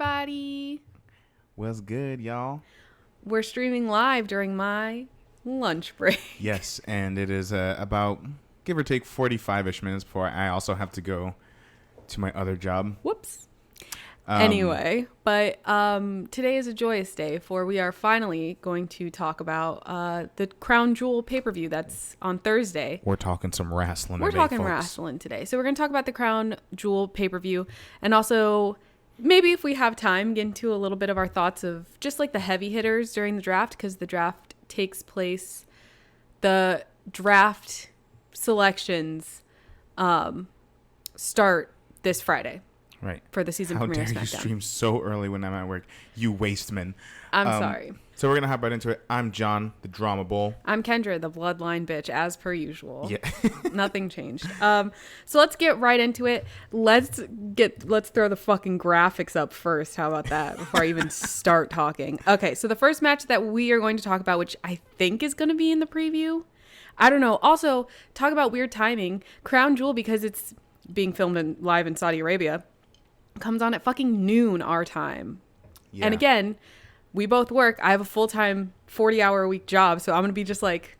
everybody. What's good, y'all? We're streaming live during my lunch break. Yes, and it is about, give or take, 45-ish minutes before I also have to go to my other job. Whoops. Anyway, but today is a joyous day, for we are finally going to talk about the Crown Jewel pay-per-view that's on Thursday. We're talking some wrestling We're today, talking folks. wrestling today. So we're going to talk about the Crown Jewel pay-per-view, and also maybe if we have time, get into a little bit of our thoughts of just like the heavy hitters during the draft, because the draft takes place, the draft selections start this Friday. Right. For the season How premiere dare of you Smackdown. stream so early when I'm at work? You waste men. I'm sorry. So we're going to hop right into it. I'm John, the Drama Bull. I'm Kendra, the bloodline bitch, as per usual. Yeah. Nothing changed. So let's get right into it. Let's throw the fucking graphics up first. How about that? Before I even start talking. Okay, so the first match that we are going to talk about, which I think is going to be in the preview. I don't know. Also, talk about weird timing. Crown Jewel, because it's being filmed live in Saudi Arabia, comes on at fucking noon our time. Yeah. And again, we both work. I have a full-time 40-hour-a-week job, so I'm going to be just like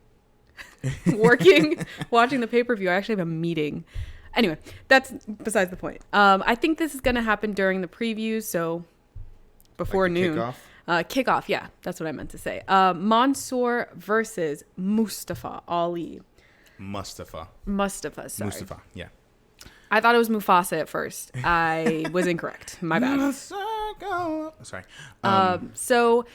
working, watching the pay-per-view. I actually have a meeting. Anyway, that's besides the point. I think this is going to happen during the preview, so before like noon. Kickoff? Kickoff, yeah. That's what I meant to say. Mansoor versus Mustafa Ali. Mustafa, sorry. Mustafa, yeah. I thought it was Mufasa at first. I was incorrect. My bad. Sorry. So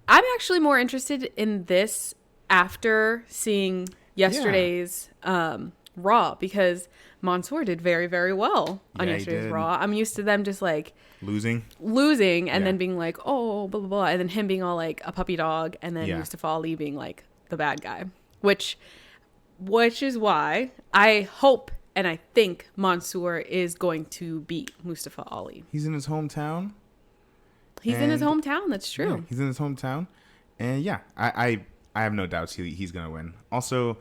I'm actually more interested in this after seeing yesterday's Raw, because Monsoor did very, very well on yesterday's Raw. I'm used to them just like losing and then being like, oh, blah, blah, blah. And then him being all like a puppy dog, and then Mustafa Ali being like the bad guy, which is why I hope and I think Monsoor is going to beat Mustafa Ali. He's in his hometown. He's in his hometown. That's true. Yeah, he's in his hometown. And yeah, I have no doubts he's going to win. Also,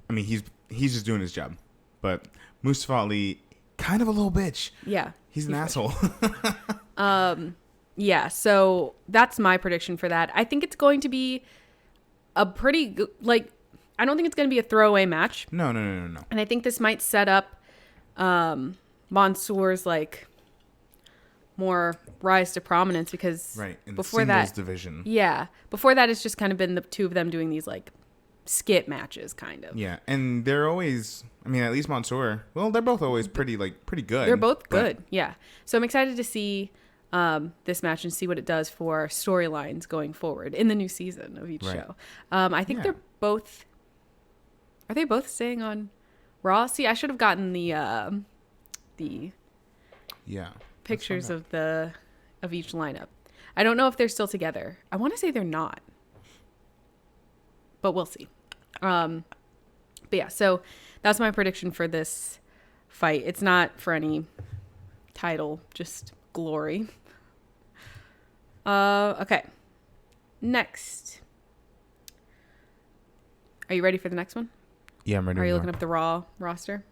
I mean, he's just doing his job. But Mustafa Ali, kind of a little bitch. Yeah. He's an asshole. Yeah, so that's my prediction for that. I think it's going to be a pretty good, like, I don't think it's going to be a throwaway match. No. And I think this might set up Mansoor's like more rise to prominence, because in before the singles that division. Yeah. Before that, it's just kind of been the two of them doing these like skit matches kind of. Yeah. And they're always, I mean, at least Mansoor, well, they're both always pretty good. They're both good. Yeah. So I'm excited to see this match and see what it does for storylines going forward in the new season of each show. I think they're both. Are they both staying on Raw? See, I should have gotten the pictures of each lineup. I don't know if they're still together. I want to say they're not, but we'll see. But yeah, so that's my prediction for this fight. It's not for any title, just glory. Okay. Next. Are you ready for the next one? Yeah, I'm ready. Are you looking up the Raw roster?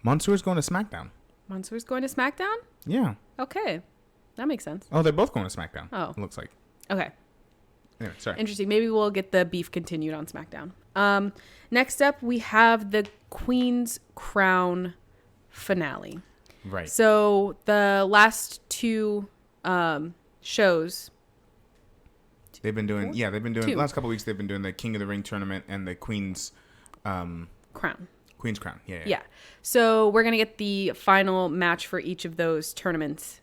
Mansoor's going to SmackDown. Mansoor's going to SmackDown? Yeah. Okay. That makes sense. Oh, they're both going to SmackDown. Oh. It looks like. Okay. Anyway, sorry. Interesting. Maybe we'll get the beef continued on SmackDown. Next up, we have the Queen's Crown finale. Right. So the last two shows. They've been doing, Two. last couple of weeks, they've been doing the King of the Ring tournament and the Queen's Crown. Queen's Crown. Yeah. Yeah. So we're going to get the final match for each of those tournaments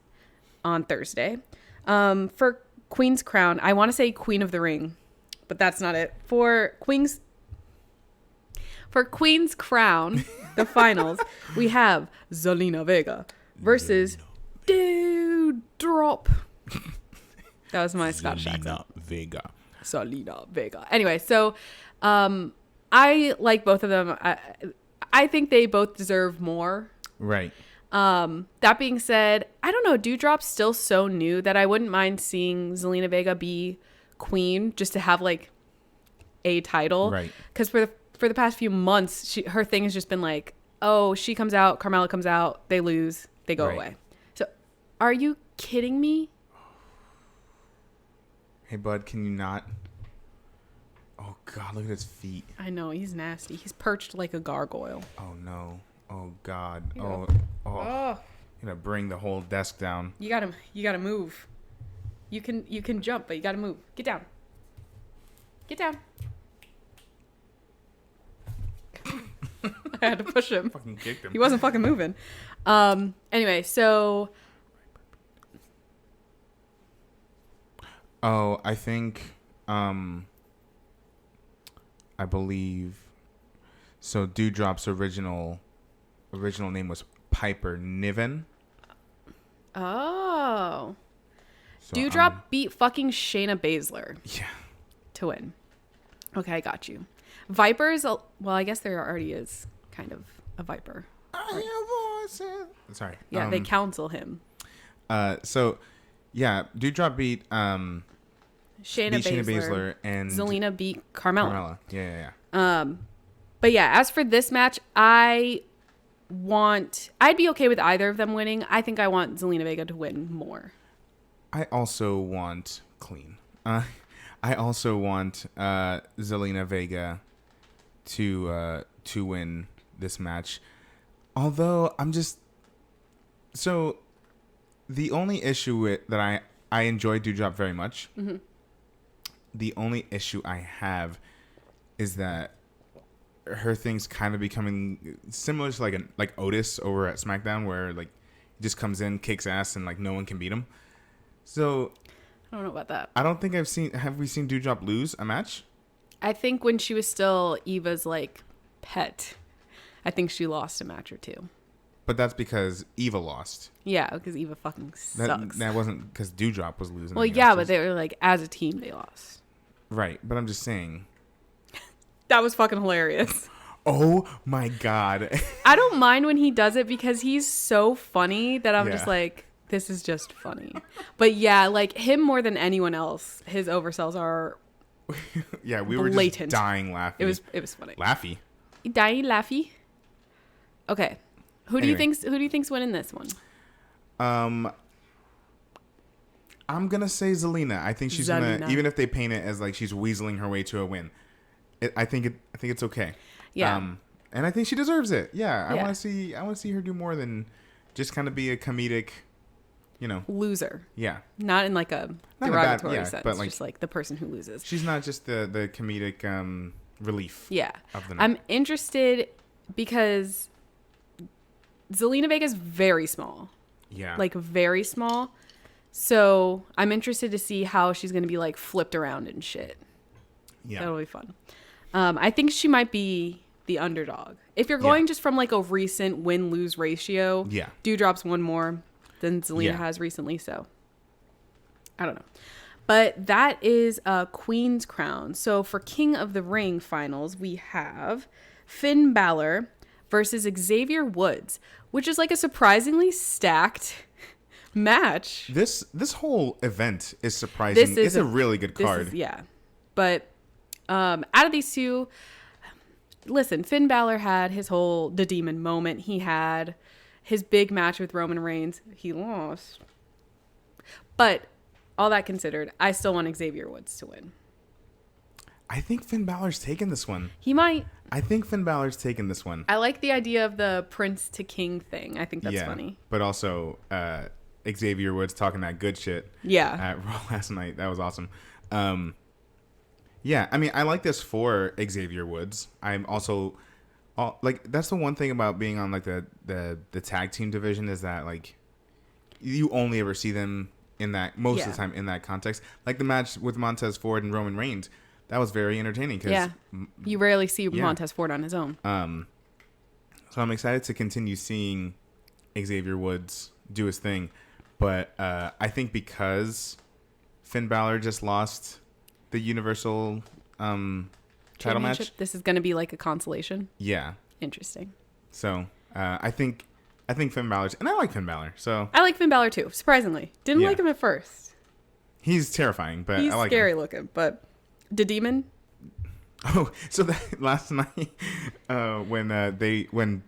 on Thursday. For Queen's Crown, I want to say Queen of the Ring, but that's not it. For Queen's Crown, the finals, we have Zelina Vega versus Dude Drop. That was my Scottish accent. Zelina Vega. Anyway, so I like both of them. I think they both deserve more. Right. That being said, I don't know. Dewdrop's still so new that I wouldn't mind seeing Zelina Vega be queen just to have like a title. Right. Because for the past few months, her thing has just been like, oh, she comes out, Carmella comes out, they lose, they go away. So are you kidding me? Hey, bud, can you not? Oh, God, look at his feet. I know, he's nasty. He's perched like a gargoyle. Oh, no. Oh, God. Yeah. Oh. Oh. You're going to bring the whole desk down. You gotta move. You can jump, but you gotta move. Get down. Get down. I had to push him. Fucking kicked him. He wasn't fucking moving. Anyway, so... Oh, I think, I believe, so Dewdrop's original name was Piper Niven. Oh. So, Dewdrop beat fucking Shayna Baszler yeah. to win. Okay, I got you. Vipers, well, I guess there already is kind of a Viper. Sorry. Yeah, they counsel him. So, yeah, Dewdrop beat Shayna Baszler and Zelina beat Carmella. Yeah. But yeah, as for this match, I'd be okay with either of them winning. I think I want Zelina Vega to win more. I also want clean. I also want Zelina Vega to win this match. Although the only issue with that I enjoy Dewdrop very much. Mm-hmm. The only issue I have is that her thing's kind of becoming similar to like Otis over at SmackDown, where like he just comes in, kicks ass, and like no one can beat him. So I don't know about that. I don't think have we seen Dewdrop lose a match? I think when she was still Eva's like pet, I think she lost a match or two. But that's because Eva lost. Yeah, because Eva fucking sucks. That wasn't because Dewdrop was losing. Well, yeah, but they were like, as a team, they lost. Right, but I'm just saying. That was fucking hilarious. Oh my God. I don't mind when he does it because he's so funny that I'm just like, this is just funny. But yeah, like him more than anyone else, his oversells are yeah, we blatant. Were just dying laughing. It was funny. Laughy. Dying laughy. Okay. Who do you think's winning this one? I'm gonna say Zelina. I think she's gonna, even if they paint it as like she's weaseling her way to a win. I think it's okay. Yeah. And I think she deserves it. Yeah. I want to see her do more than just kind of be a comedic, loser. Yeah. Not in like a derogatory sense, but like, just like the person who loses. She's not just the comedic relief. Yeah. Of the night. I'm interested because Zelina Vega's very small. Yeah. Like very small. So I'm interested to see how she's going to be like flipped around and shit. Yeah. That'll be fun. I think she might be the underdog. If you're going just from like a recent win-lose ratio, Dewdrop's one more than Zelina has recently. So I don't know. But that is Queen's Crown. So for King of the Ring finals, we have Finn Balor versus Xavier Woods, which is like a surprisingly stacked match. This whole event is surprising. It's a really good card. But out of these two, listen, Finn Balor had the demon moment. He had his big match with Roman Reigns. He lost. But all that considered, I still want Xavier Woods to win. I think Finn Balor's taking this one. He might. I think Finn Balor's taking this one. I like the idea of the prince to king thing. I think that's funny. But also Xavier Woods talking that good shit at Raw last night. That was awesome. Yeah, I mean, I like this for Xavier Woods. I'm also like, that's the one thing about being on like the tag team division is that like you only ever see them in that most of the time in that context. Like the match with Montez Ford and Roman Reigns, that was very entertaining. Cause, you rarely see Montez Ford on his own. So I'm excited to continue seeing Xavier Woods do his thing, but I think because Finn Balor just lost the Universal title match, this is going to be like a consolation. Yeah. Interesting. So I think Finn Balor's, and I like Finn Balor. So I like Finn Balor too. Surprisingly, didn't like him at first. He's terrifying, but he's I like scary him. looking. But the demon. Oh, so that last night when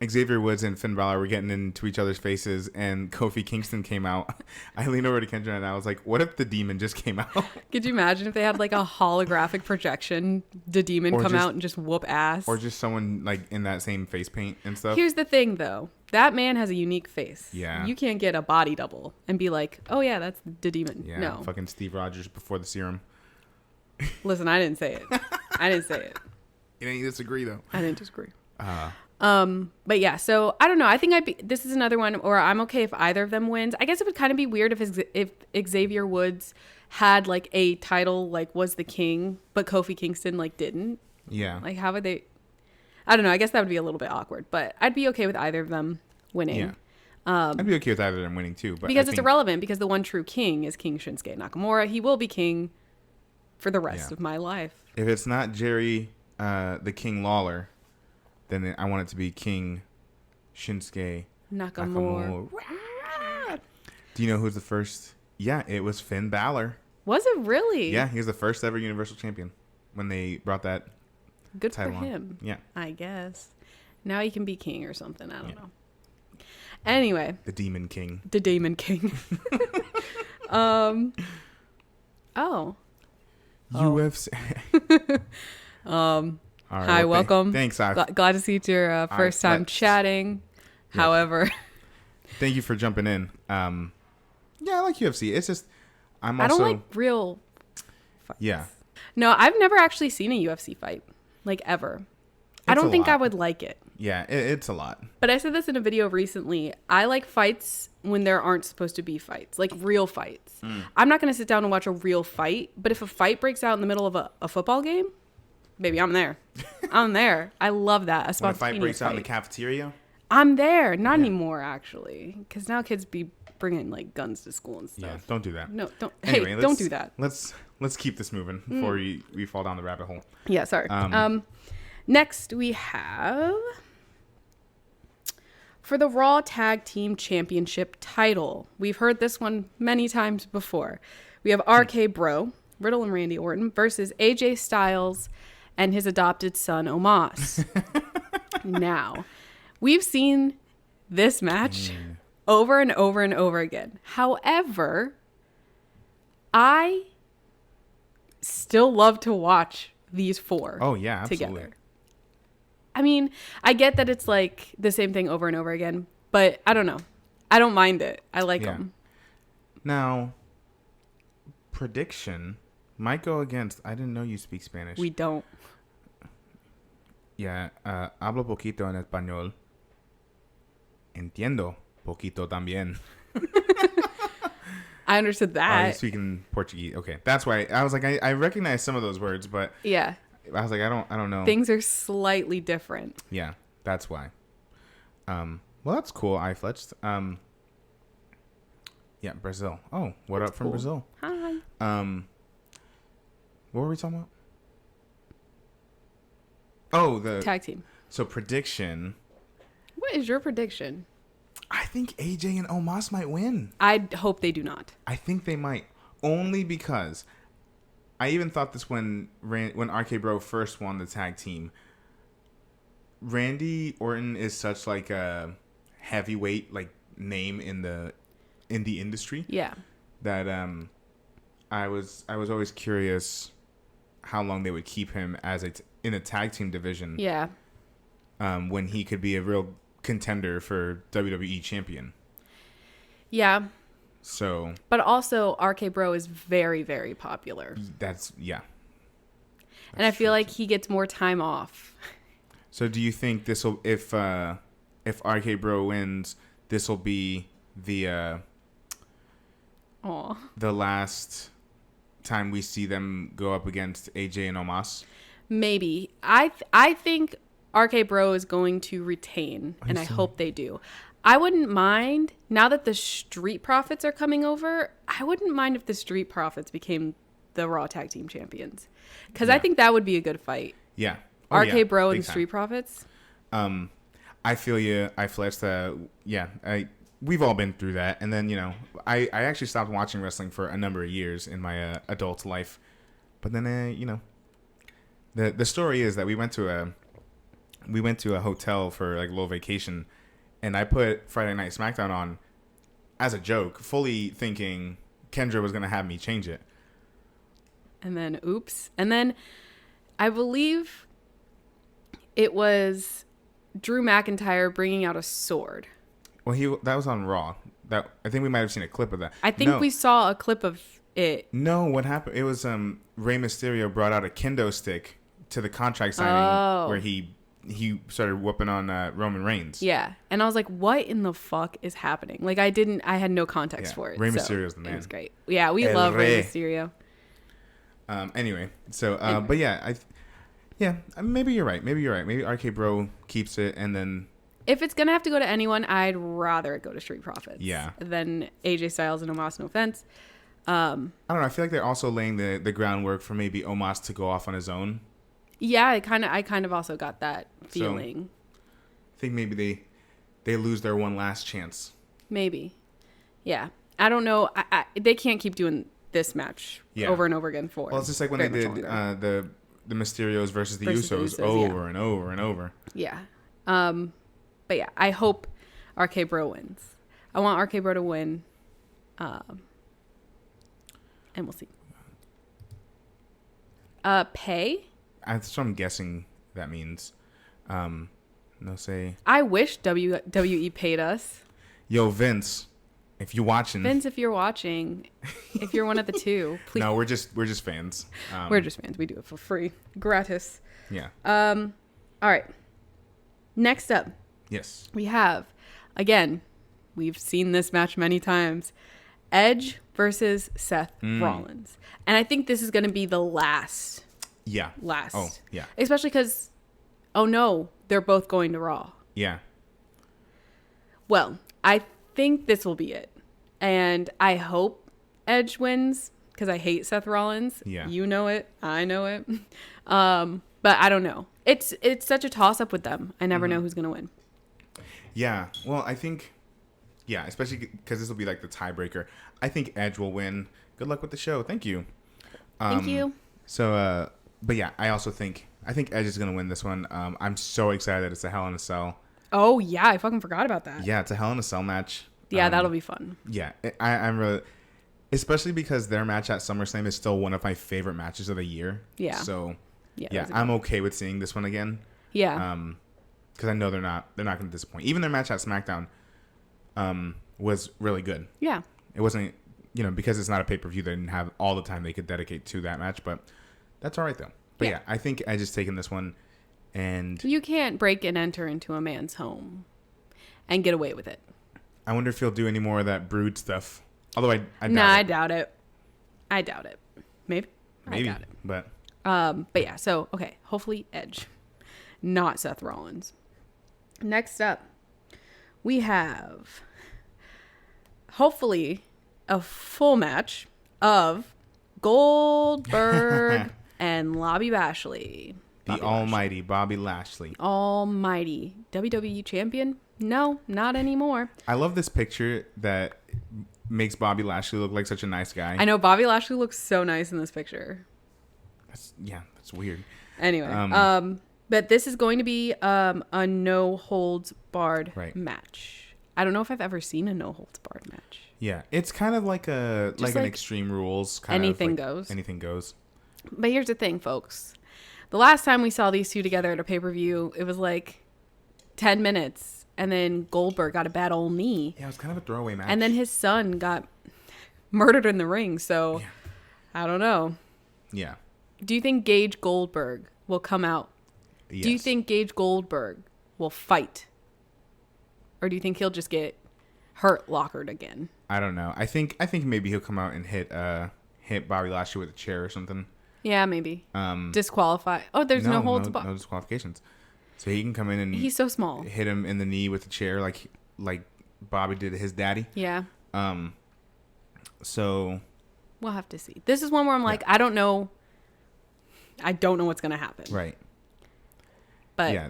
Xavier Woods and Finn Balor were getting into each other's faces, and Kofi Kingston came out, I leaned over to Kendra and I was like, "What if the Demon just came out?" Could you imagine if they had like a holographic projection, the Demon Or come just- out and just whoop ass? Or just someone like in that same face paint and stuff. Here's the thing, though. That man has a unique face. Yeah. You can't get a body double and be like, "Oh yeah, that's the Demon." Yeah, No. fucking Steve Rogers before the serum. Listen, I didn't say it. I didn't say it. You didn't disagree though. I didn't disagree. But yeah, so I don't know. I think this is another one, or I'm okay if either of them wins. I guess it would kind of be weird if Xavier Woods had like a title, like was the king, but Kofi Kingston like didn't. Yeah. Like how would they? I don't know. I guess that would be a little bit awkward, but I'd be okay with either of them winning. Yeah. I'd be okay with either of them winning too, but Because it's irrelevant, because the one true king is King Shinsuke Nakamura. He will be king for the rest of my life. if it's not Jerry, the King Lawler, then I want it to be King Shinsuke Nakamura. Do you know who's the first? Yeah, it was Finn Balor. Was it really? Yeah, he was the first ever Universal Champion when they brought that Good for title on. him. Yeah. I guess. Now he can be king or something. I don't know. Anyway. The Demon King. The Demon King. Oh. UFC. All right, Hi, welcome. Thanks, Glad to see it's your first time chatting. Yeah. However, thank you for jumping in. Yeah, I like UFC. It's just I don't like real fights. Yeah. No, I've never actually seen a UFC fight, like ever. I It's don't a think I lot. would like it. Yeah, it's a lot. But I said this in a video recently. I like fights when there aren't supposed to be fights, like real fights. I'm not going to sit down and watch a real fight, but if a fight breaks out in the middle of a football game, baby, I'm there. I'm there. I love that. When a fight breaks out in the cafeteria. I'm there. Not anymore, actually, because now kids be bringing like guns to school and stuff. Yeah, don't do that. No, don't. Anyway, Hey, don't do that. Let's keep this moving before we fall down the rabbit hole. Yeah, sorry. Next we have for the Raw Tag Team Championship title. We've heard this one many times before. We have RK Bro, Riddle and Randy Orton versus AJ Styles and his adopted son Omos. Now, we've seen this match over and over and over again. However, I still love to watch these four absolutely. together. I mean, I get that it's like the same thing over and over again, but I don't know. I don't mind it. I like them. Now, prediction might go against. I didn't know you speak Spanish. We don't. Yeah, hablo poquito en español. Entiendo poquito también. I understood Oh, you're that. speaking Portuguese. Okay, that's why I was like, I recognize some of those words, but Yeah. I was like, I don't know. Things are slightly different. Yeah, that's why. Well, that's cool. I fletched. Yeah, Brazil. Oh, what up from cool. Brazil? Hi. What were we talking about? Oh, the Tag team. So prediction. What is your prediction? I think AJ and Omos might win. I hope they do not. I think they might, only because I even thought this when RK Bro first won the tag team. Randy Orton is such like a heavyweight like name in the industry. Yeah. That I was always curious how long they would keep him as in a tag team division. Yeah. When he could be a real contender for WWE champion. Yeah. So. But also, RK Bro is very, very popular. That's and I feel like he gets more time off. So do you think this will, if RK Bro wins, this will be the last time we see them go up against AJ and Omos? Maybe. I think RK Bro is going to retain, and I hope they do. I wouldn't mind, now that the Street Profits are coming over, I wouldn't mind if the Street Profits became the Raw Tag Team Champions. Because I think that would be a good fight. Yeah. RK Bro and big the time. Street Profits. I feel you. I flashed we've all been through that. And then, I actually stopped watching wrestling for a number of years in my adult life. But then, the story is that we went to we went to a hotel for like a little vacation, and I put Friday Night Smackdown on as a joke, fully thinking Kendra was gonna have me change it. And then, oops. And then, I believe it was Drew McIntyre bringing out a sword. Well, that was on Raw. That I think we might have seen a clip of that. I think we saw a clip of it. No, what happened? It was Rey Mysterio brought out a kendo stick to the contract signing where he started whooping on Roman Reigns. Yeah, and I was like, "What in the fuck is happening?" Like, I had no context for it. Rey Mysterio's the man. It was great. Yeah, we love Rey Mysterio. Anyway, so but yeah, maybe you're right. Maybe RK Bro keeps it, and then if it's gonna have to go to anyone, I'd rather it go to Street Profits. Yeah. Than AJ Styles and Omos. No offense. I don't know. I feel like they're also laying the groundwork for maybe Omos to go off on his own. Yeah, I kind of also got that feeling. So, I think maybe they lose their one last chance. Maybe. Yeah. I don't know. They can't keep doing this match over and over again for. Well, it's just like when they did the Mysterios versus the Usos over and over and over. Yeah. But yeah, I hope RK Bro wins. I want RK Bro to win. And we'll see. Pay? That's what I'm guessing that means. No say. I wish WWE paid us. Yo, Vince, if you're watching. Vince, if you're watching, if you're one of the two, please. No, we're just fans. We're just fans. We do it for free. Gratis. Yeah. All right. Next up. Yes. We have, again, we've seen this match many times. Edge versus Seth Rollins. And I think this is going to be the last. Yeah. Last. Oh, yeah. Especially because, oh no, they're both going to Raw. Yeah. Well, I think this will be it. And I hope Edge wins because I hate Seth Rollins. Yeah. You know it. I know it. But I don't know. It's such a toss-up with them. I never know who's going to win. Yeah. Well, I think, yeah, especially because this will be like the tiebreaker. I think Edge will win. Good luck with the show. Thank you. Thank you. So, but yeah, I think Edge is going to win this one. I'm so excited. It's a Hell in a Cell. Oh, yeah. I fucking forgot about that. Yeah, it's a Hell in a Cell match. Yeah, that'll be fun. Yeah, I'm really, especially because their match at SummerSlam is still one of my favorite matches of the year. Yeah. So, yeah, I'm okay with seeing this one again. Yeah. Because I know they're not going to disappoint. Even their match at SmackDown was really good. Yeah. It wasn't, because it's not a pay-per-view, they didn't have all the time they could dedicate to that match, but that's all right though. But yeah, I think Edge is taking this one, and you can't break and enter into a man's home and get away with it. I wonder if he'll do any more of that Brood stuff. Although I doubt it. I doubt it. I doubt it. Maybe. I doubt it. But yeah. So okay, hopefully Edge, not Seth Rollins. Next up, we have hopefully a full match of Goldberg and Bobby Lashley. Almighty Bobby Lashley. Almighty WWE champion? No, not anymore. I love this picture that makes Bobby Lashley look like such a nice guy. I know Bobby Lashley looks so nice in this picture. That's weird. Anyway, but this is going to be a no holds barred match. I don't know if I've ever seen a no holds barred match. Yeah, it's kind of like an Extreme Rules kind anything goes. Anything goes. But here's the thing, folks. The last time we saw these two together at a pay-per-view, it was like 10 minutes, and then Goldberg got a bad old knee. Yeah, it was kind of a throwaway match. And then his son got murdered in the ring, so I don't know. Yeah. Do you think Gage Goldberg will come out? Yes. Do you think Gage Goldberg will fight? Or do you think he'll just get hurt lockered again? I don't know. I think maybe he'll come out and hit Bobby Lashley with a chair or something. Yeah, maybe. Disqualify. Oh, there's no holds barred. No disqualifications. So he can come in and he's so small. Hit him in the knee with the chair like Bobby did his daddy. Yeah. So we'll have to see. This is one where I'm like, I don't know what's gonna happen. Right. But yeah,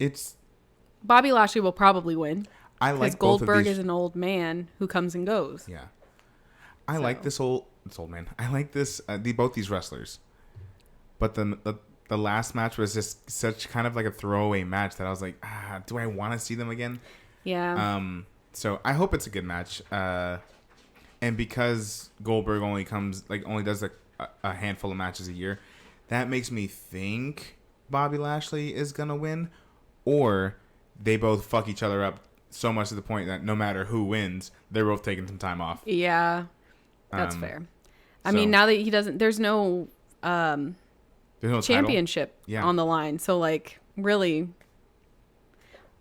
it's Bobby Lashley will probably win. I like Goldberg is an old man who comes and goes. Yeah. Like this old man. I like both these wrestlers. But the the last match was just such kind of like a throwaway match that I was like, do I want to see them again? Yeah. So I hope it's a good match. And because Goldberg only does a handful of matches a year, that makes me think Bobby Lashley is gonna win, or they both fuck each other up so much to the point that no matter who wins, they're both taking some time off. Yeah, that's fair. I mean, now that he doesn't, there's no championship on the line. So, like, really,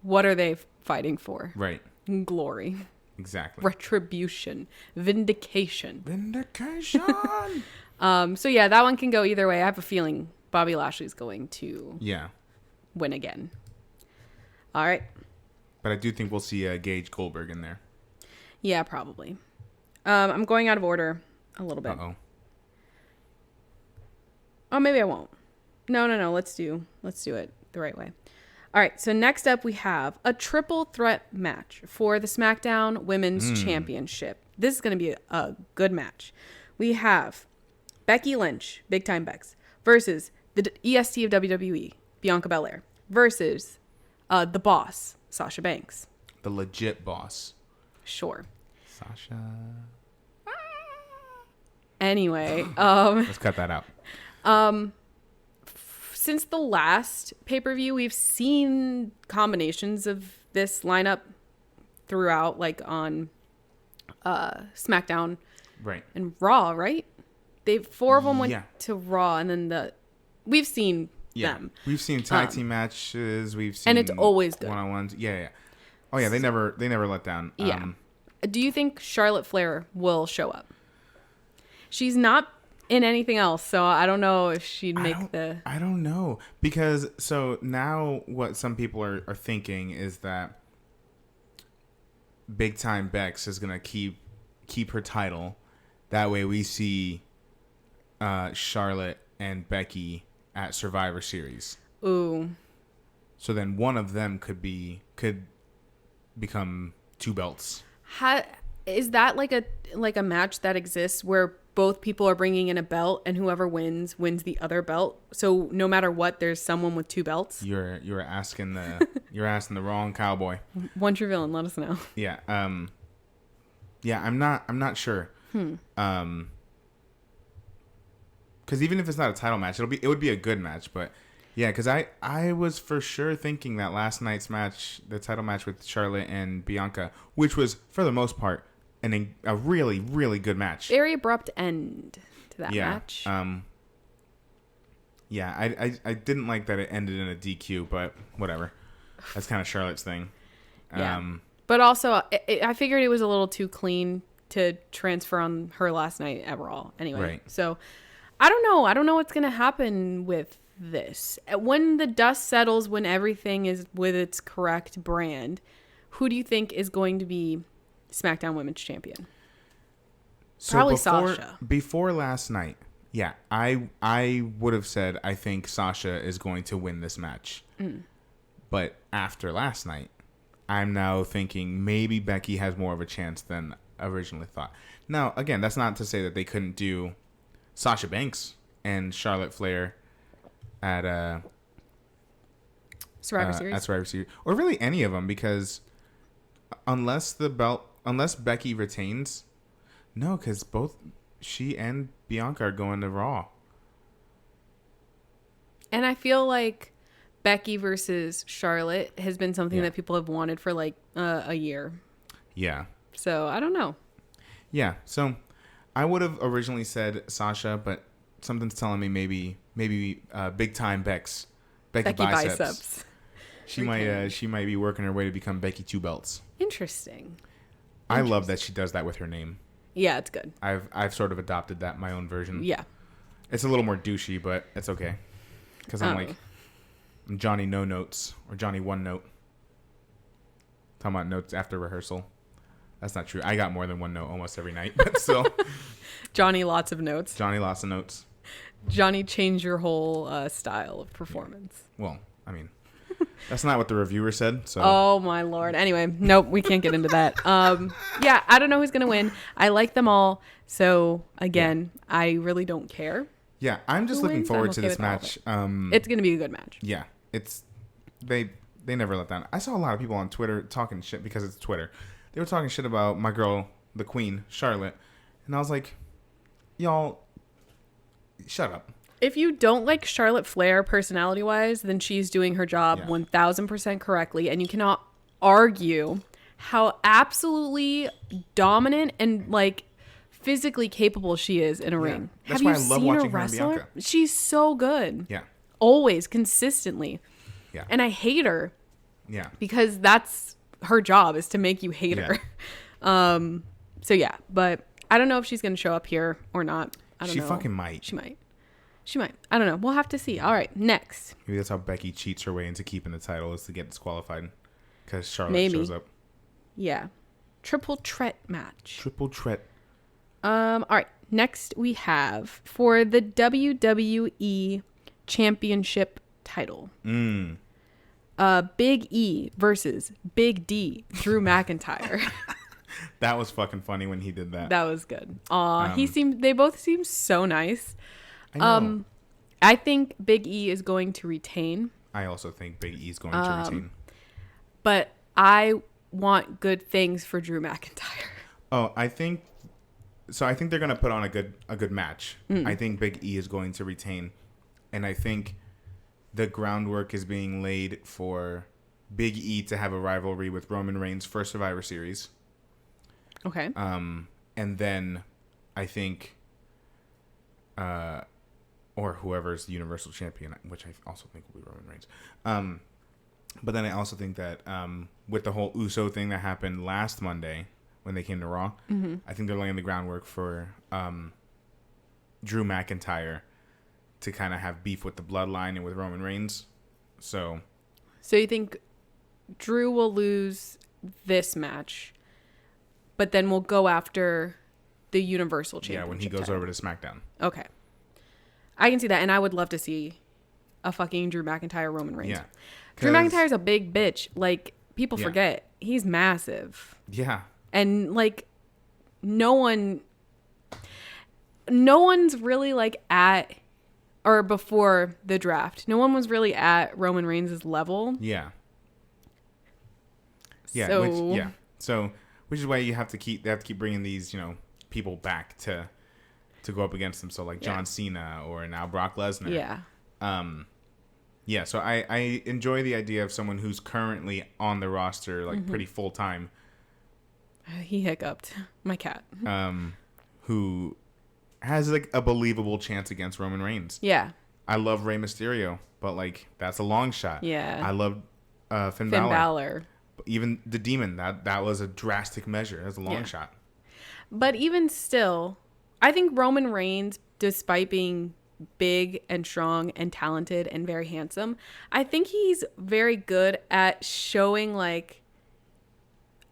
what are they fighting for? Right. Glory. Exactly. Retribution. Vindication. So, yeah, that one can go either way. I have a feeling Bobby Lashley's going to win again. All right. But I do think we'll see Gage Goldberg in there. Yeah, probably. I'm going out of order a little bit. Uh-oh. Oh, maybe I won't. No. Let's do it the right way. All right. So next up, we have a triple threat match for the Smackdown Women's Championship. This is going to be a good match. We have Becky Lynch, Big Time Bex, versus the EST of WWE, Bianca Belair, versus the boss, Sasha Banks. The legit boss. Sure. Sasha. Anyway, let's cut that out. Since the last pay-per-view, we've seen combinations of this lineup throughout, like on SmackDown, right, and Raw. Right? Four of them went to Raw, and then we've seen them. We've seen tag team matches. We've seen, and it's always good. One-on-ones. Yeah. Oh yeah, they never let down. Yeah. Do you think Charlotte Flair will show up? She's not in anything else, so I don't know if she'd make I don't know, because so now what some people are thinking is that Big Time Bex is gonna keep her title. That way we see Charlotte and Becky at Survivor Series. Ooh. So then one of them could become two belts. Is that like a match that exists where both people are bringing in a belt and whoever wins the other belt? So no matter what, there's someone with two belts. You're asking the wrong cowboy. Once you're villain, let us know. Yeah. Yeah. I'm not sure. Because even if it's not a title match, it would be a good match. But yeah, because I was for sure thinking that last night's match, the title match with Charlotte and Bianca, which was for the most part a really, really good match. Very abrupt end to that match. I didn't like that it ended in a DQ, but whatever. That's kind of Charlotte's thing. Yeah. But also, I figured it was a little too clean to transfer on her last night at Raw anyway. Right. So, I don't know. I don't know what's going to happen with this. When the dust settles, when everything is with its correct brand, who do you think is going to be SmackDown Women's Champion? So probably Sasha. Before last night, yeah, I would have said I think Sasha is going to win this match. But after last night, I'm now thinking maybe Becky has more of a chance than originally thought. Now, again, that's not to say that they couldn't do Sasha Banks and Charlotte Flair at Survivor Series. At Survivor Series, or really any of them, because unless Becky retains, no, because both she and Bianca are going to Raw. And I feel like Becky versus Charlotte has been something that people have wanted for like a year. Yeah. So I don't know. Yeah. So I would have originally said Sasha, but something's telling me maybe Big Time Becky biceps. She might be working her way to become Becky Two Belts. Interesting. I love that she does that with her name. Yeah, it's good. I've sort of adopted that, my own version. Yeah. It's a little more douchey, but it's okay. Because I'm Johnny No Notes or Johnny One Note. Talking about notes after rehearsal. That's not true. I got more than one note almost every night, but still. Johnny Lots of Notes. Johnny Lots of Notes. Johnny changed your whole style of performance. Well, I mean, that's not what the reviewer said. So. Oh my Lord. Anyway, nope, we can't get into that. Yeah, I don't know who's gonna win. I like them all, so again, I really don't care. Yeah, I'm just Who looking wins? forward I'm to okay this with all of match. It's going to be a good match. Yeah, it's they never let down. I saw a lot of people on Twitter talking shit because it's Twitter. They were talking shit about my girl, the Queen, Charlotte, and I was like, y'all, shut up. If you don't like Charlotte Flair personality-wise, then she's doing her job 1,000% correctly, and you cannot argue how absolutely dominant and like physically capable she is in a ring. That's Have why you I love seen watching her her and wrestle? Bianca. She's so good. Yeah. Always, consistently. Yeah. And I hate her. Yeah. Because that's her job, is to make you hate her. So yeah, but I don't know if she's going to show up here or not. I don't know. She fucking might. She might. She might. I don't know. We'll have to see. All right, next. Maybe that's how Becky cheats her way into keeping the title, is to get disqualified because Charlotte Maybe. shows up. Yeah. Triple threat match. Triple threat. All right. Next we have for the WWE Championship title. Big E versus Big D, Drew McIntyre. That was fucking funny when he did that. That was good. They both seem so nice. I know. I think Big E is going to retain. I also think Big E's going to retain. But I want good things for Drew McIntyre. Oh, I think they're going to put on a good match. I think Big E is going to retain, and I think the groundwork is being laid for Big E to have a rivalry with Roman Reigns for Survivor Series. Okay. And then I think or whoever's the Universal Champion, which I also think will be Roman Reigns. But then I also think that with the whole Uso thing that happened last Monday when they came to Raw, I think they're laying the groundwork for Drew McIntyre to kind of have beef with the Bloodline and with Roman Reigns. So you think Drew will lose this match, but then we'll go after the Universal Championship? Yeah, when he goes over to SmackDown. Okay. I can see that, and I would love to see a fucking Drew McIntyre Roman Reigns. Yeah. Drew McIntyre's a big bitch. Like, people forget. He's massive. Yeah. And, like, no one's really, like, at, or before the draft, no one was really at Roman Reigns' level. Yeah. Yeah. So, Which is why they have to keep bringing these, people back to go up against them. So like John Cena or now Brock Lesnar. Yeah. So I enjoy the idea of someone who's currently on the roster, like pretty full time. He hiccuped. My cat. Who has like a believable chance against Roman Reigns. Yeah. I love Rey Mysterio, but like that's a long shot. Yeah. I love Finn Balor. Even the Demon, that was a drastic measure. That's a long shot. But even still, I think Roman Reigns, despite being big and strong and talented and very handsome, I think he's very good at showing like,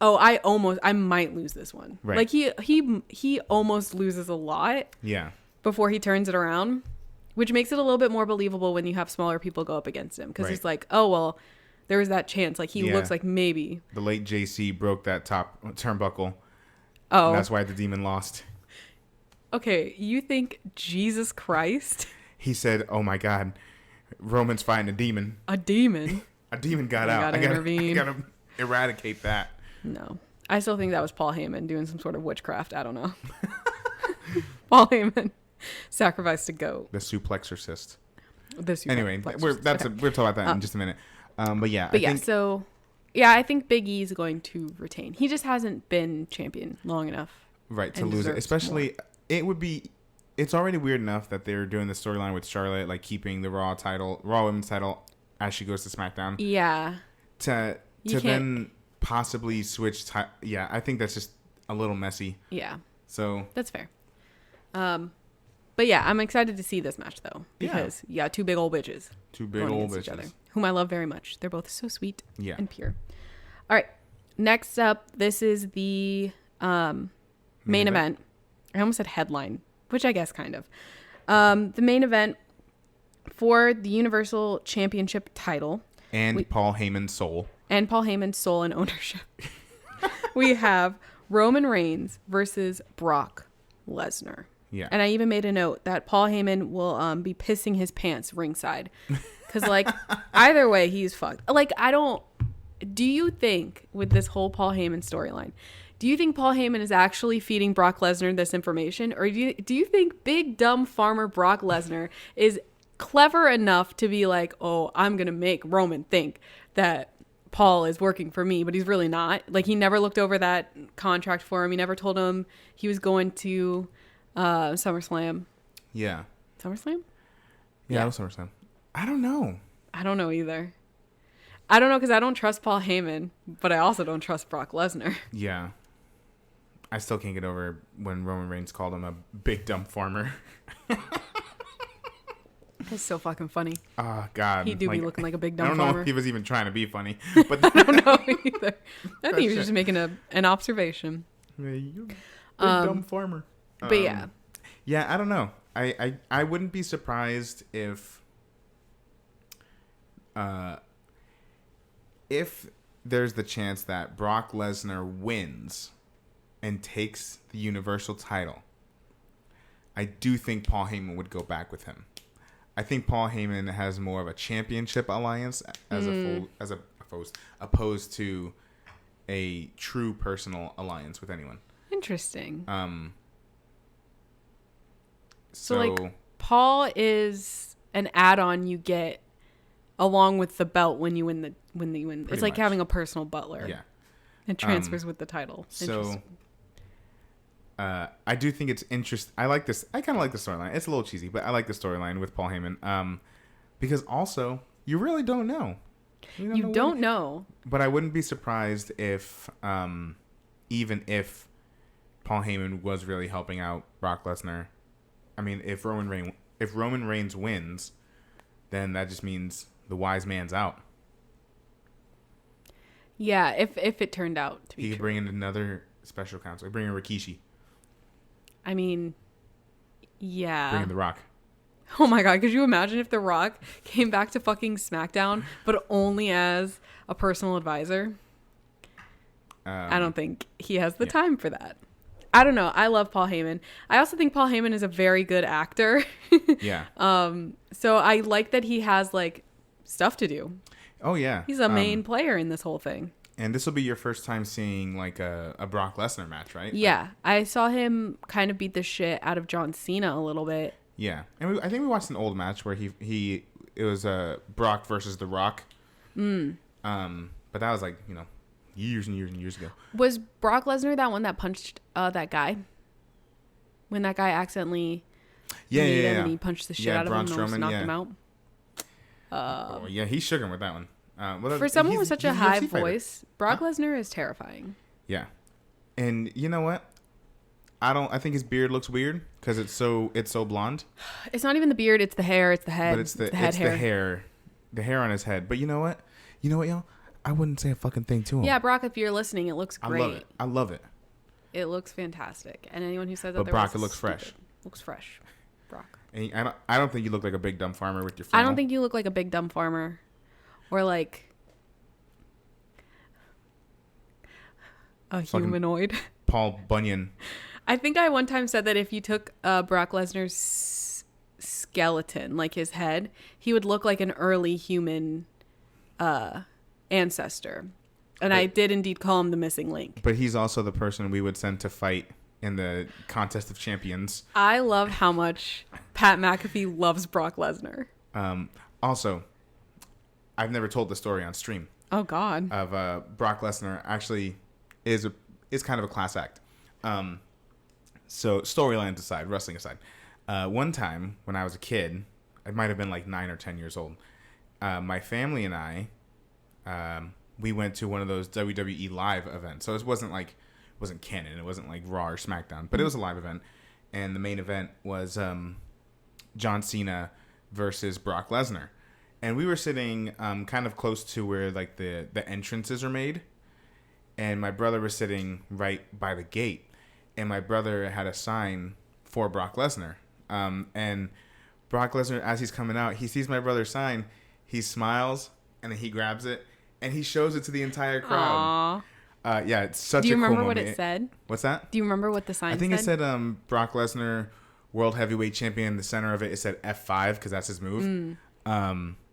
oh, I might lose this one. Right. Like he almost loses a lot. Yeah. Before he turns it around, which makes it a little bit more believable when you have smaller people go up against him, because it's like, oh well, there was that chance. Like he looks like maybe the late JC broke that top turnbuckle. Oh, that's why the Demon lost. Okay, you think Jesus Christ? He said, "Oh my God, Roman's fighting a demon." A demon. A demon got out. I gotta eradicate that. No, I still think that was Paul Heyman doing some sort of witchcraft. I don't know. Paul Heyman sacrificed a goat. The suplexorcist. Anyway, we'll talk about that in just a minute. But yeah. I think Big E is going to retain. He just hasn't been champion long enough. Right, to lose it. Especially, it's already weird enough that they're doing the storyline with Charlotte, like keeping the Raw Women's title as she goes to SmackDown. Yeah. To then possibly switch. I think that's just a little messy. Yeah. So. That's fair. But yeah, I'm excited to see this match though, because two big old bitches. Two big old bitches. Each other, whom I love very much. They're both so sweet and pure. All right. Next up, this is the main event. I almost said headline, which I guess kind of. The main event for the Universal Championship title. And Paul Heyman's soul. And Paul Heyman's soul and ownership. We have Roman Reigns versus Brock Lesnar. Yeah. And I even made a note that Paul Heyman will be pissing his pants ringside. Because, like, either way, he's fucked. Like, do you think, with this whole Paul Heyman storyline, do you think Paul Heyman is actually feeding Brock Lesnar this information? Or do you think big, dumb farmer Brock Lesnar is clever enough to be like, oh, I'm going to make Roman think that Paul is working for me, but he's really not? Like, he never looked over that contract for him. He never told him he was going to SummerSlam. Yeah. SummerSlam? Yeah, it was SummerSlam. I don't know. I don't know either. I don't know because I don't trust Paul Heyman, but I also don't trust Brock Lesnar. Yeah. I still can't get over when Roman Reigns called him a big dumb farmer. It's so fucking funny. Oh, God. He do be looking like a big dumb farmer. I don't know if he was even trying to be funny. But I don't know either. I think he was just making an observation. You big dumb farmer. But yeah. Yeah, I don't know. I wouldn't be surprised if there's the chance that Brock Lesnar wins and takes the Universal title. I do think Paul Heyman would go back with him. I think Paul Heyman has more of a championship alliance opposed to a true personal alliance with anyone. Interesting. So like, Paul is an add-on you get along with the belt when you win. It's like having a personal butler. Yeah. It transfers with the title. So I do think it's interesting. I like this. I kind of like the storyline. It's a little cheesy, but I like the storyline with Paul Heyman. Because also, you really don't know. You don't know. But I wouldn't be surprised if, even if Paul Heyman was really helping out Brock Lesnar. I mean, if Roman Reigns wins, then that just means the wise man's out. Yeah, if it turned out to be he could true. bring in another special counsel. He'd bring in Rikishi. I mean, yeah. Bring in The Rock. Oh my God, could you imagine if The Rock came back to fucking SmackDown, but only as a personal advisor? I don't think he has the time for that. I don't know. I love Paul Heyman. I also think Paul Heyman is a very good actor. Yeah. So I like that he has like stuff to do. Oh yeah. He's a main player in this whole thing. And this will be your first time seeing like a Brock Lesnar match, right? Yeah. I saw him kind of beat the shit out of John Cena a little bit. Yeah. And I think we watched an old match where it was Brock versus The Rock. But that was like, years and years and years ago. Was Brock Lesnar that one that punched that guy? When that guy accidentally Yeah. and he punched the shit out of him and almost knocked him out? Yeah, he shook him with that one. For someone with such a high voice, Brock Lesnar is terrifying. Yeah. And you know what? I think his beard looks weird because it's so blonde. It's not even the beard, it's the hair, it's the head. But it's the hair. The hair on his head. But you know what, y'all? I wouldn't say a fucking thing to him. Yeah, Brock, if you're listening, it looks great. I love it. It looks fantastic. And anyone who says that, but Brock, it looks fresh. Looks fresh, Brock. And I don't think you look like a big dumb farmer with your flannel. I don't think you look like a big dumb farmer, or like a humanoid. Paul Bunyan. I think I one time said that if you took Brock Lesnar's skeleton, like his head, he would look like an early human ancestor. And I did indeed call him the missing link. But he's also the person we would send to fight in the Contest of Champions. I love how much Pat McAfee loves Brock Lesnar. Also, I've never told the story on stream. Oh, God. Of Brock Lesnar actually is kind of a class act. So storylines aside, wrestling aside, one time when I was a kid, I might have been like 9 or 10 years old. My family and I, we went to one of those WWE live events. So it wasn't canon. It wasn't like Raw or SmackDown, but it was a live event. And the main event was John Cena versus Brock Lesnar. And we were sitting kind of close to where like the entrances are made. And my brother was sitting right by the gate. And my brother had a sign for Brock Lesnar. And Brock Lesnar, as he's coming out, he sees my brother's sign. He smiles, and then he grabs it, and he shows it to the entire crowd. Aww. Yeah, it's such a cool moment. Do you remember what it said? What's that? Do you remember what the sign said? I think it said Brock Lesnar World Heavyweight Champion. In the center of it said F5 because that's his move.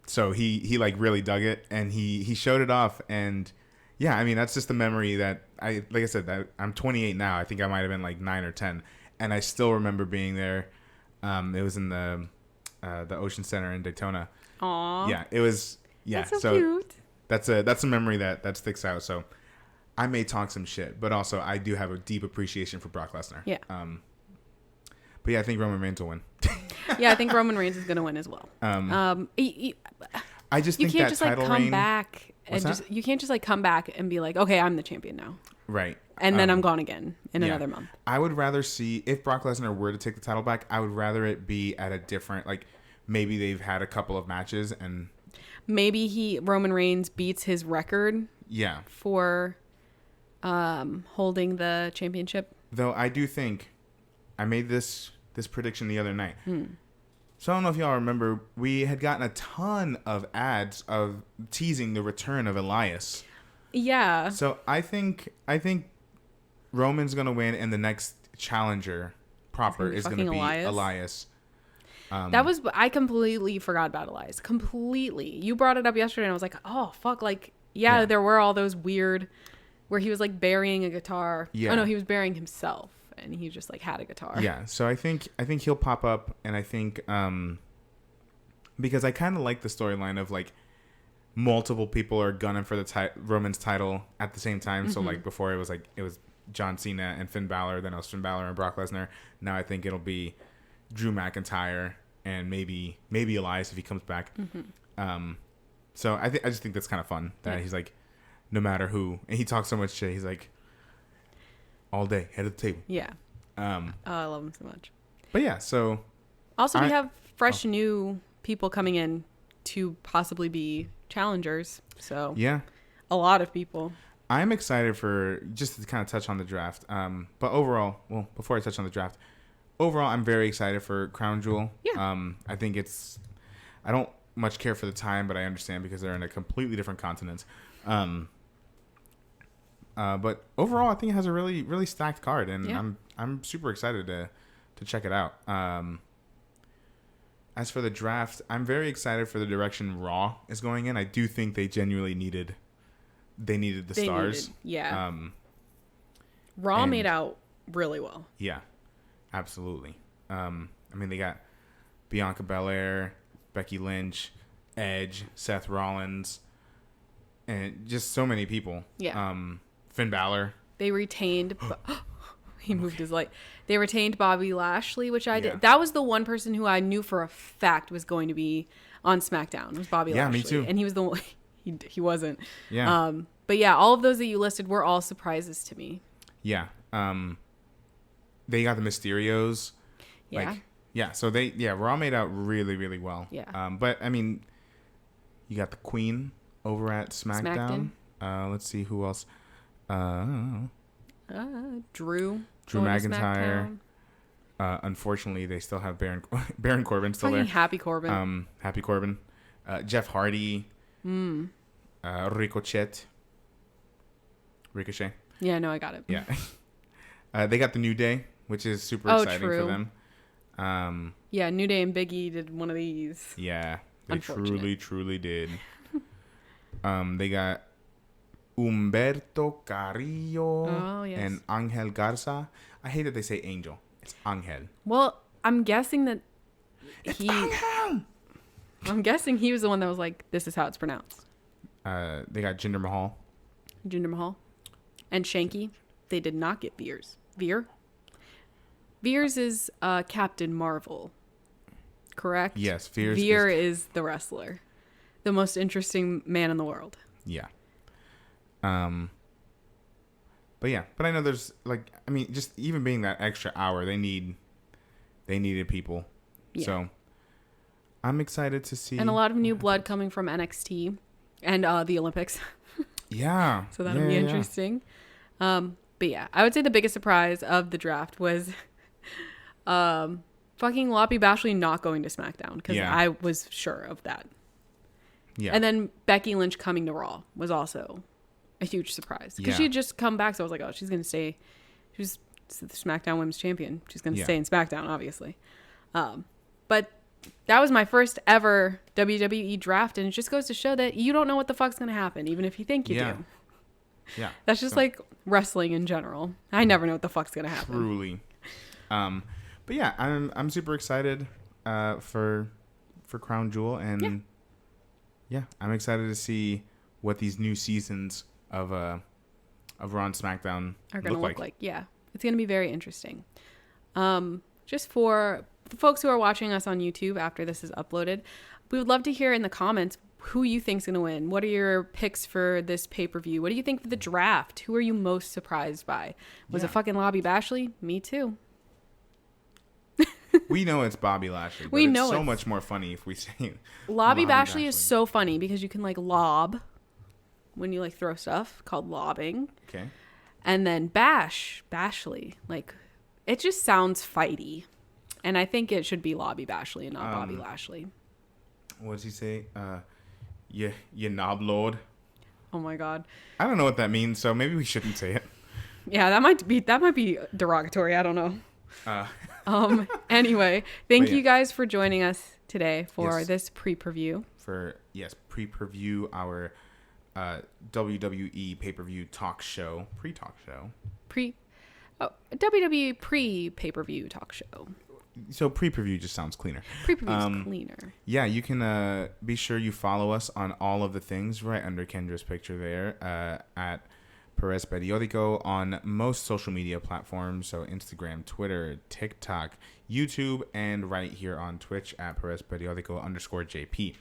So he like really dug it, and he showed it off. And yeah, I mean, that's just the memory that like I said, that I'm 28 now. I think I might have been like 9 or 10, and I still remember being there. It was in the Ocean Center in Daytona. Aww. Yeah, it was. Yeah, that's so cute. That's a memory that sticks out. So I may talk some shit, but also I do have a deep appreciation for Brock Lesnar. Yeah. But yeah, I think Roman Reigns will win. Yeah, I think Roman Reigns is going to win as well. I just think you can't that just title like come reign, back and just you can't just like come back and be like, okay, I'm the champion now. Right. And then I'm gone again in another month. I would rather see, if Brock Lesnar were to take the title back, I would rather it be at a different, like maybe they've had a couple of matches and maybe Roman Reigns beats his record. Yeah. For holding the championship. Though I do think I made this prediction the other night. So I don't know if y'all remember, we had gotten a ton of ads of teasing the return of Elias. Yeah. So I think Roman's gonna win, and the next challenger proper is gonna be Elias. I completely forgot about Elias. Completely. You brought it up yesterday, and I was like, oh fuck, like yeah. There were all those weird where he was like burying a guitar. Yeah. Oh no, he was burying himself. And he just like had a guitar. Yeah, so I think he'll pop up, and I think because I kind of like the storyline of like multiple people are gunning for the Roman's title at the same time. So like before it was John Cena and Finn Balor, then it was Finn Balor and Brock Lesnar. Now I think it'll be Drew McIntyre and maybe Elias if he comes back. So I just think that's kind of fun that he's like, no matter who, and he talks so much shit. He's like, all day, head of the table. Yeah. I love him so much. But yeah, so also we have fresh new people coming in to possibly be challengers. So yeah, a lot of people. I'm excited for, just to kind of touch on the draft. But overall, well, before I touch on the draft, overall I'm very excited for Crown Jewel. Yeah. I think I don't much care for the time, but I understand because they're in a completely different continent. But overall, I think it has a really, really stacked card, and I'm super excited to check it out. As for the draft, I'm very excited for the direction Raw is going in. I do think they genuinely needed the stars. Raw made out really well. Yeah, absolutely. I mean, they got Bianca Belair, Becky Lynch, Edge, Seth Rollins, and just so many people. Yeah. Finn Balor. They retained. He moved his light. They retained Bobby Lashley, which I did. That was the one person who I knew for a fact was going to be on SmackDown. Was Bobby Lashley? Yeah, me too. And he was the one. He wasn't. Yeah. But yeah, all of those that you listed were all surprises to me. Yeah. They got the Mysterios. Yeah. So Raw made out really, really well. Yeah. But I mean, you got the Queen over at SmackDown. Let's see who else. Drew McIntyre. Unfortunately, they still have Baron Corbin still there. Happy Corbin. Happy Corbin. Jeff Hardy. Ricochet. Yeah, no, I got it. Yeah. They got the New Day, which is super exciting for them. Yeah, New Day and Big E did one of these. Yeah, they truly did. They got Humberto Carrillo and Angel Garza. I hate that they say Angel. It's Angel. Well, I'm guessing that Angel! I'm guessing he was the one that was like, this is how it's pronounced. They got Jinder Mahal. And Shanky. They did not get Veers. Veers is Captain Marvel. Correct? Yes, Veer is the wrestler. The most interesting man in the world. Yeah. But I know there's just even being that extra hour, they needed people. Yeah. So I'm excited to see. And a lot of new blood coming from NXT and the Olympics. Yeah. So that'll be interesting. But yeah, I would say the biggest surprise of the draft was fucking Loppy Bashley not going to SmackDown, because I was sure of that. Yeah. And then Becky Lynch coming to Raw was also a huge surprise, because she had just come back, so I was like, oh, she's gonna stay. She was the SmackDown Women's Champion. She's going to Yeah. stay in SmackDown, obviously. But that was my first ever WWE draft, and it just goes to show that you don't know what the fuck's going to happen, even if you think you do. Yeah. That's just like wrestling in general. I never know what the fuck's going to happen. Truly. But yeah, I'm super excited for Crown Jewel, and yeah, I'm excited to see what these new seasons of Raw and SmackDown are going to look like. Yeah, it's going to be very interesting. Just for the folks who are watching us on YouTube after this is uploaded, we would love to hear in the comments who you think's going to win. What are your picks for this pay-per-view? What do you think for the draft? Who are you most surprised by? Was it fucking Bobby Lashley? Me too. We know it's Bobby Lashley. But it's so much more funny if we say Bobby Lashley is so funny because you can like lob when you like throw stuff, called lobbing. Okay. And then Bashley, like it just sounds fighty. And I think it should be Lobby Bashley and not Bobby Lashley. What does he say? You knob lord. Oh my God. I don't know what that means, so maybe we shouldn't say it. Yeah, that might be derogatory. I don't know. Anyway, thank you guys for joining us today for this pre-preview. Pre-preview our WWE Pay-Per-View talk show, pre-talk show. WWE pre-pay-per-view talk show. So pre-preview just sounds cleaner. Pre-preview is cleaner. Yeah, you can be sure you follow us on all of the things right under Kendra's picture there at Perez Periodico on most social media platforms. So Instagram, Twitter, TikTok, YouTube, and right here on Twitch at Perez Periodico _JP.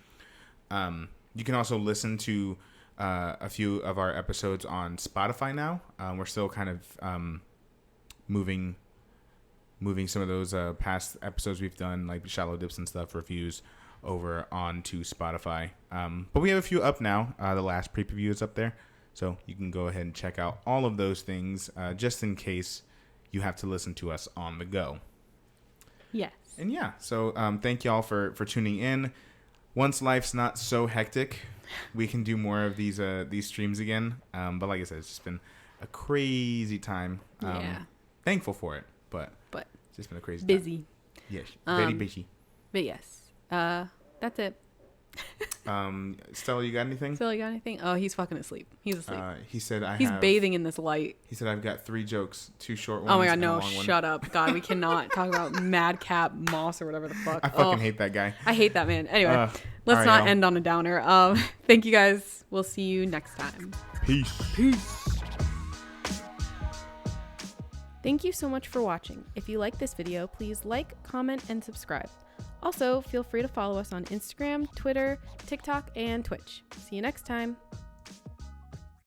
You can also listen to a few of our episodes on Spotify now. We're still kind of moving some of those past episodes we've done, like Shallow Dips and stuff, reviews, over onto Spotify. But we have a few up now. The last pre-preview is up there. So you can go ahead and check out all of those things just in case you have to listen to us on the go. Yes. And yeah, so thank y'all for tuning in. Once life's not so hectic, we can do more of these streams again. But like I said, it's just been a crazy time. Thankful for it, but it's just been a crazy busy. Time. Yes, very busy. But yes, that's it. Stella, you got anything? Oh, he's fucking asleep. He's asleep. He said he's bathing in this light. He said I've got 3 jokes, 2 short ones. Oh my God, and no! a long Shut one. up, God. We cannot talk about Madcap Moss or whatever the fuck. I fucking hate that guy. I hate that man. Anyway, let's not end on a downer. Thank you guys. We'll see you next time. Peace. Thank you so much for watching. If you like this video, please like, comment, and subscribe. Also, feel free to follow us on Instagram, Twitter, TikTok, and Twitch. See you next time.